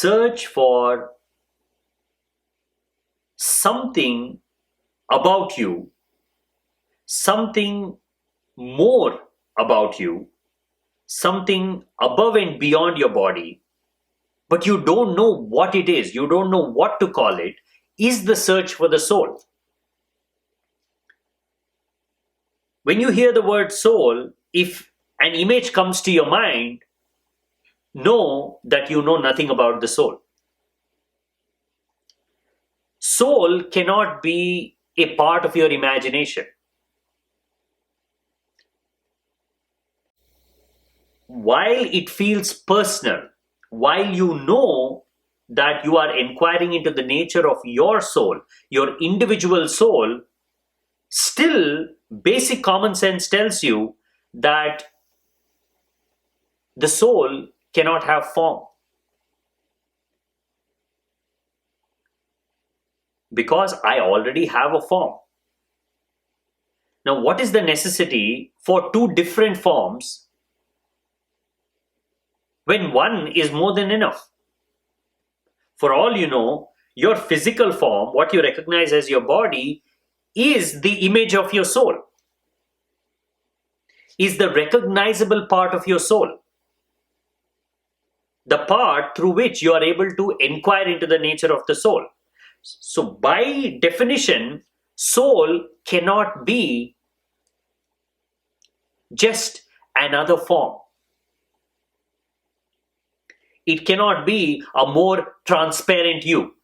search for something about you, something more about you, something above and beyond your body, but you don't know what it is, you don't know what to call it, is the search for the soul. When you hear the word soul, if an image comes to your mind, know that you know nothing about the soul. Soul cannot be a part of your imagination. While it feels personal, while you know that you are inquiring into the nature of your soul, your individual soul, still basic common sense tells you that the soul cannot have form. Because I already have a form. Now, what is the necessity for two different forms when one is more than enough? For all you know, your physical form, what you recognize as your body, is the image of your soul, is the recognizable part of your soul, the part through which you are able to inquire into the nature of the soul. So by definition, soul cannot be just another form. It cannot be a more transparent you.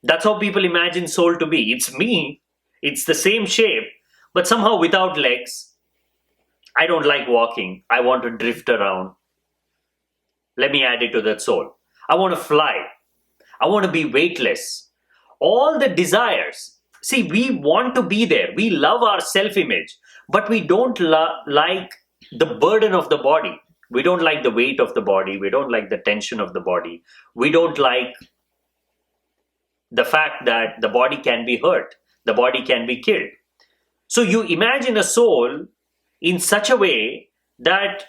That's how people imagine soul to be. It's me, it's the same shape, but somehow without legs. I don't like walking. I want to drift around. Let me add it to that soul. I want to fly. I want to be weightless. All the desires. See, we want to be there. We love our self-image, but we don't like the burden of the body. We don't like the weight of the body. We don't like the tension of the body. We don't like the fact that the body can be hurt. The body can be killed. So you imagine a soul in such a way that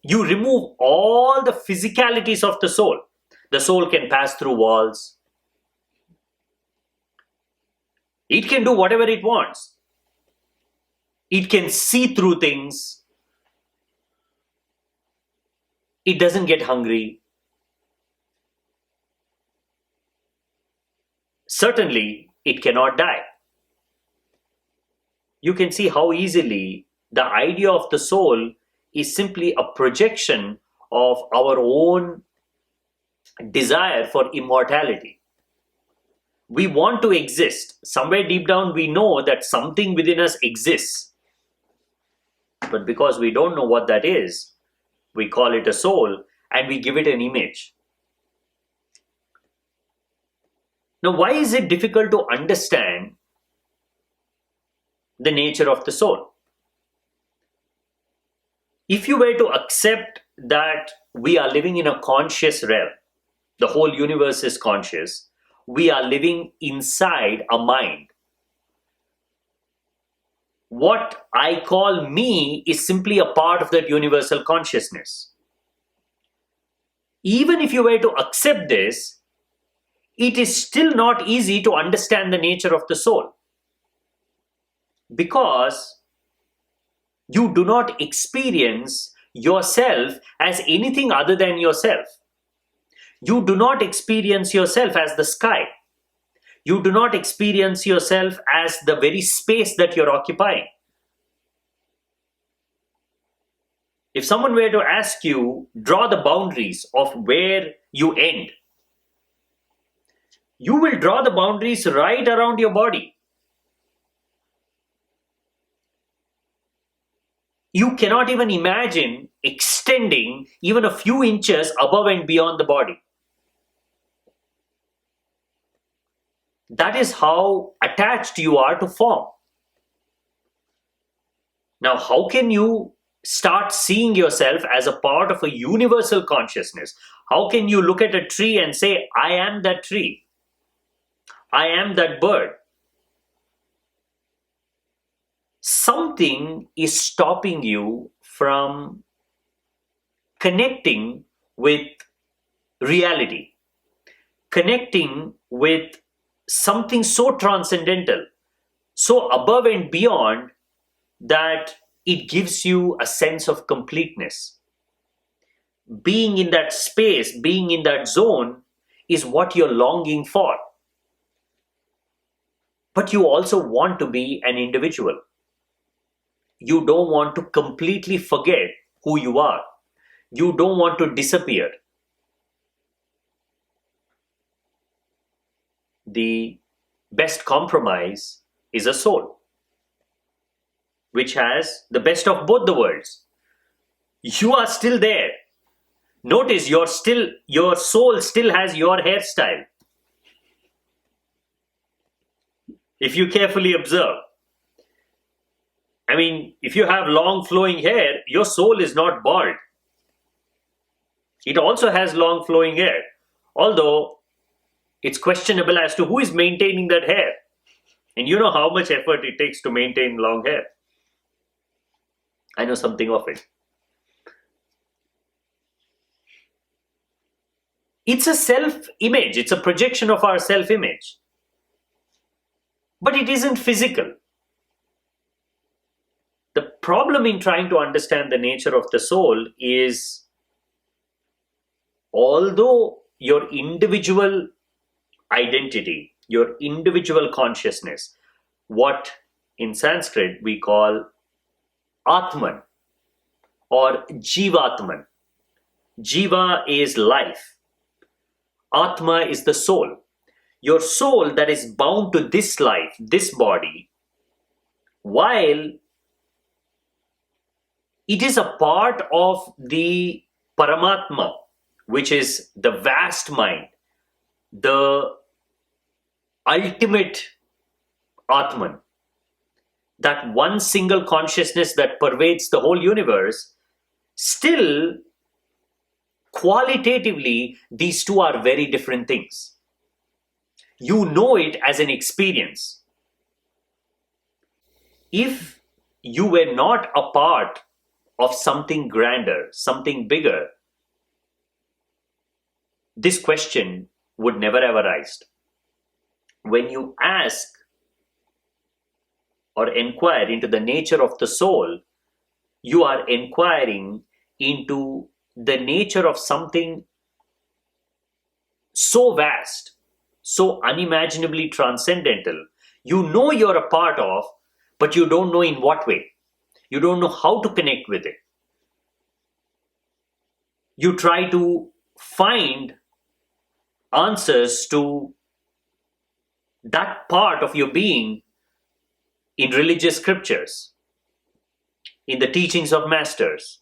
you remove all the physicalities of the soul. The soul can pass through walls. It can do whatever it wants. It can see through things. It doesn't get hungry. Certainly, it cannot die. You can see how easily the idea of the soul is simply a projection of our own desire for immortality. We want to exist. Somewhere deep down we know that something within us exists. But because we don't know what that is, we call it a soul and we give it an image. Now, why is it difficult to understand the nature of the soul? If you were to accept that we are living in a conscious realm, the whole universe is conscious, we are living inside a mind. What I call me is simply a part of that universal consciousness. Even if you were to accept this, it is still not easy to understand the nature of the soul. Because you do not experience yourself as anything other than yourself. You do not experience yourself as the sky. You do not experience yourself as the very space that you're occupying. If someone were to ask you, draw the boundaries of where you end, you will draw the boundaries right around your body. You cannot even imagine extending even a few inches above and beyond the body. That is how attached you are to form. Now, how can you start seeing yourself as a part of a universal consciousness? How can you look at a tree and say, I am that tree? I am that bird? Something is stopping you from connecting with reality. connecting with something so transcendental, so above and beyond, that it gives you a sense of completeness. Being in that space, being in that zone is what you're longing for. But you also want to be an individual. You don't want to completely forget who you are. You don't want to disappear. The best compromise is a soul, which has the best of both the worlds. You are still there. Notice your soul still has your hairstyle. If you carefully observe. I mean, if you have long flowing hair, your soul is not bald. It also has long flowing hair. Although it's questionable as to who is maintaining that hair. And you know how much effort it takes to maintain long hair. I know something of it. It's a self-image. It's a projection of our self-image. But it isn't physical. The problem in trying to understand the nature of the soul is, although your individual identity, your individual consciousness, what in Sanskrit we call Atman or Jivatman. Jiva is life. Atma is the soul. Your soul that is bound to this life, this body, while it is a part of the Paramatma, which is the vast mind, the ultimate Atman, that one single consciousness that pervades the whole universe, still qualitatively, these two are very different things. You know it as an experience. If you were not a part of something grander, something bigger, this question would never have arisen. When you ask or inquire into the nature of the soul, you are inquiring into the nature of something so vast, so unimaginably transcendental. You know you're a part of, but you don't know in what way. You don't know how to connect with it. You try to find answers to that part of your being in religious scriptures, in the teachings of masters,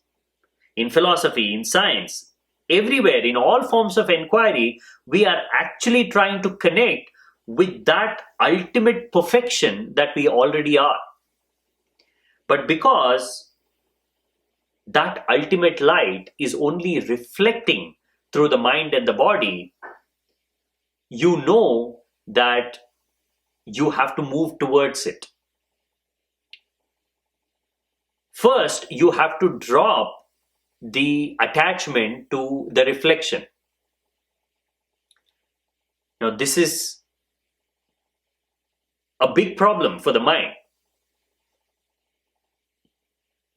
in philosophy, in science, everywhere, in all forms of inquiry, we are actually trying to connect with that ultimate perfection that we already are. But because that ultimate light is only reflecting through the mind and the body, you know that you have to move towards it. First, you have to drop the attachment to the reflection. Now, this is a big problem for the mind.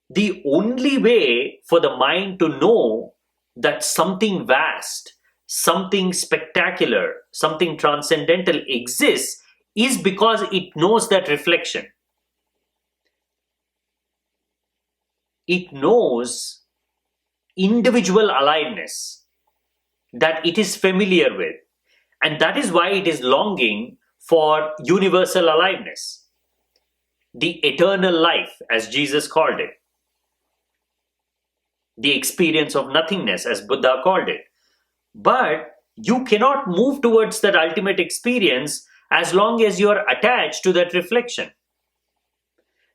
The only way for the mind to know that something vast, something spectacular, something transcendental exists is because it knows that reflection. It knows individual aliveness that it is familiar with. And that is why it is longing for universal aliveness, the eternal life, as Jesus called it, the experience of nothingness, as Buddha called it. But you cannot move towards that ultimate experience as long as you are attached to that reflection.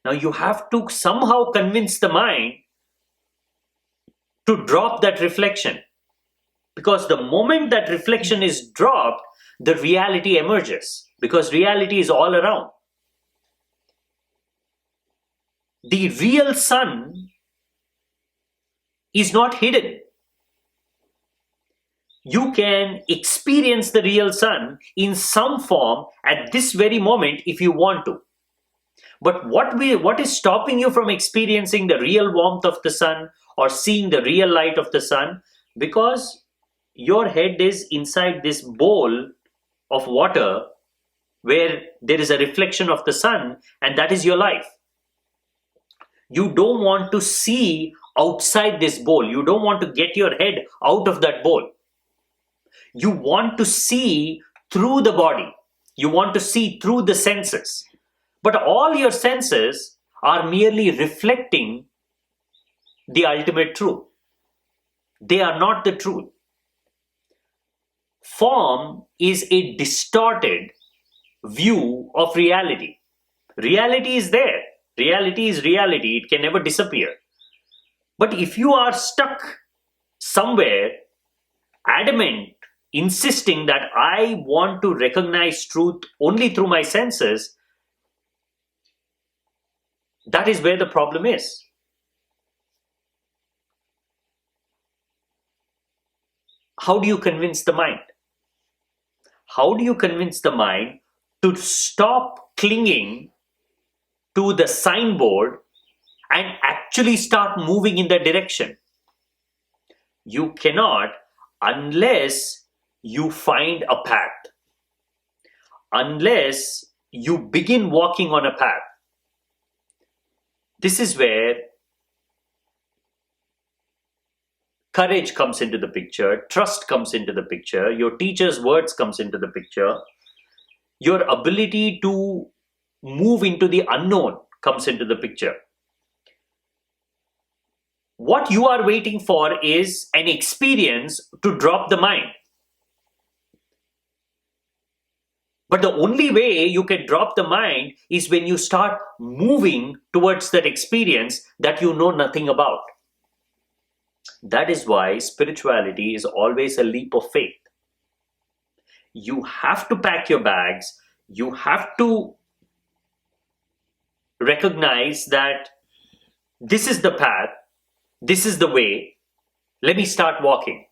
Now you have to somehow convince the mind to drop that reflection. Because the moment that reflection is dropped, the reality emerges. Because reality is all around. The real sun is not hidden. You can experience the real sun in some form at this very moment if you want to. But what is stopping you from experiencing the real warmth of the sun or seeing the real light of the sun? Because your head is inside this bowl of water where there is a reflection of the sun, and that is your life. You don't want to see outside this bowl. You don't want to get your head out of that bowl. You want to see through the body. You want to see through the senses. But all your senses are merely reflecting the ultimate truth. They are not the truth. Form is a distorted view of reality. Reality is there. Reality is reality. It can never disappear. But if you are stuck somewhere, adamant, insisting that I want to recognize truth only through my senses, that is where the problem is. How do you convince the mind? How do you convince the mind to stop clinging to the signboard and actually start moving in that direction? You cannot unless you find a path, unless you begin walking on a path. This is where courage comes into the picture, trust comes into the picture, your teacher's words comes into the picture, your ability to move into the unknown comes into the picture. What you are waiting for is an experience to drop the mind. But the only way you can drop the mind is when you start moving towards that experience that you know nothing about. That is why spirituality is always a leap of faith. You have to pack your bags. You have to recognize that this is the path. This is the way. Let me start walking.